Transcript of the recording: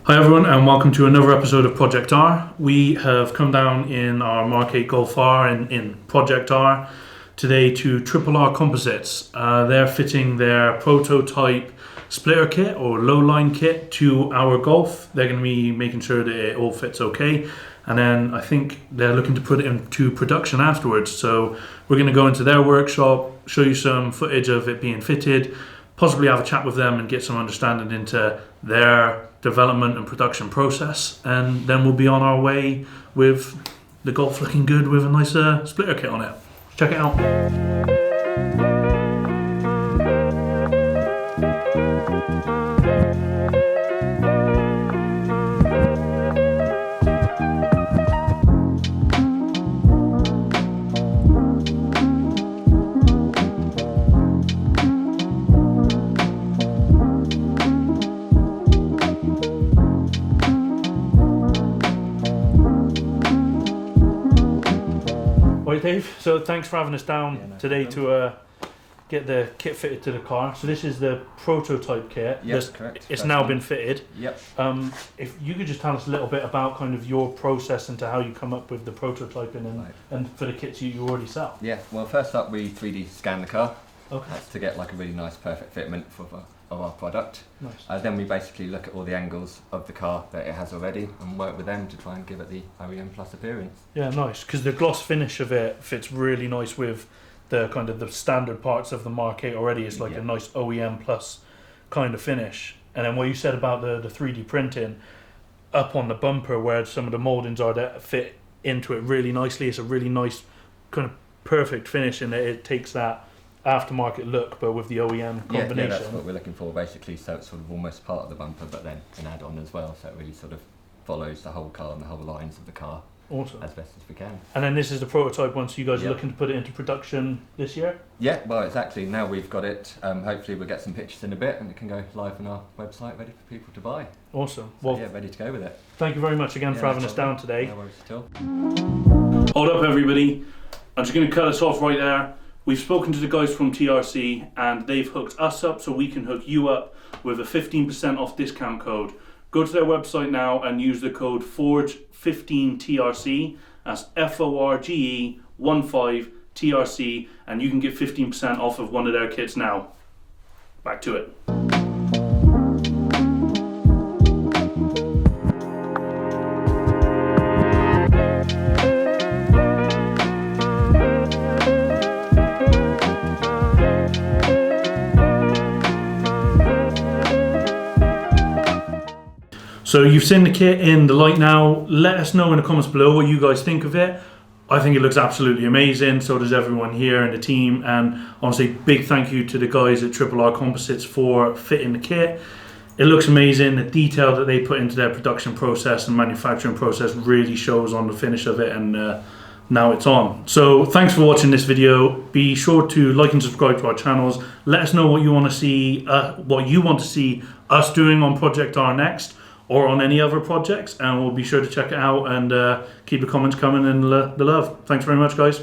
Hi everyone and welcome to another episode of Project R. We have come down in our MK8 Golf R in Project R today to Triple R Composites. They're fitting their prototype splitter kit or low line kit to our Golf. They're going to be making sure that it all fits okay, and then I think they're looking to put it into production afterwards. So we're going to go into their workshop, show you some footage of it being fitted, possibly have a chat with them and get some understanding into their development and production process, and then we'll be on our way with the Golf looking good with a nice splitter kit on it. Check it out. Right, Dave, so thanks for having us down today to get the kit fitted to the car. So this is the prototype kit. Yes, correct. It's now been fitted. Yep. If you could just tell us a little bit about kind of your process into how you come up with the prototyping and for the kits you already sell. Yeah, well first up we 3D scan the car. Okay. That's to get like a really nice perfect fitment of our product. Nice. Then we basically look at all the angles of the car that it has already and work with them to try and give it the OEM plus appearance. Yeah, nice, because the gloss finish of it fits really nice with the kind of the standard parts of the Mark 8 already. It's like a nice OEM plus kind of finish. And then what you said about the 3D printing up on the bumper where some of the mouldings are that fit into it really nicely. It's a really nice kind of perfect finish, and it takes that aftermarket look but with the OEM combination. Yeah, that's what we're looking for basically, so it's sort of almost part of the bumper but then an add-on as well, so it really sort of follows the whole car and the whole lines of the car. Awesome. As best as we can. And then this is the prototype one, so you guys are looking to put it into production this year? Yeah, well exactly, now we've got it, hopefully we'll get some pictures in a bit and it can go live on our website ready for people to buy. Awesome. So, well, yeah, ready to go with it. Thank you very much again for having us down today. No worries at all. Hold up everybody, I'm just going to cut us off right there. We've spoken to the guys from TRC and they've hooked us up so we can hook you up with a 15% off discount code. Go to their website now and use the code FORGE15TRC, that's FORGE15TRC, and you can get 15% off of one of their kits now. Back to it. So you've seen the kit in the light now. Let us know in the comments below what you guys think of it. I think it looks absolutely amazing. So does everyone here in the team. And honestly, big thank you to the guys at Triple R Composites for fitting the kit. It looks amazing. The detail that they put into their production process and manufacturing process really shows on the finish of it, and now it's on. So thanks for watching this video. Be sure to like and subscribe to our channels. Let us know what you want to see, us doing on Project R next, or on any other projects, and we'll be sure to check it out and keep the comments coming and the love. Thanks very much, guys.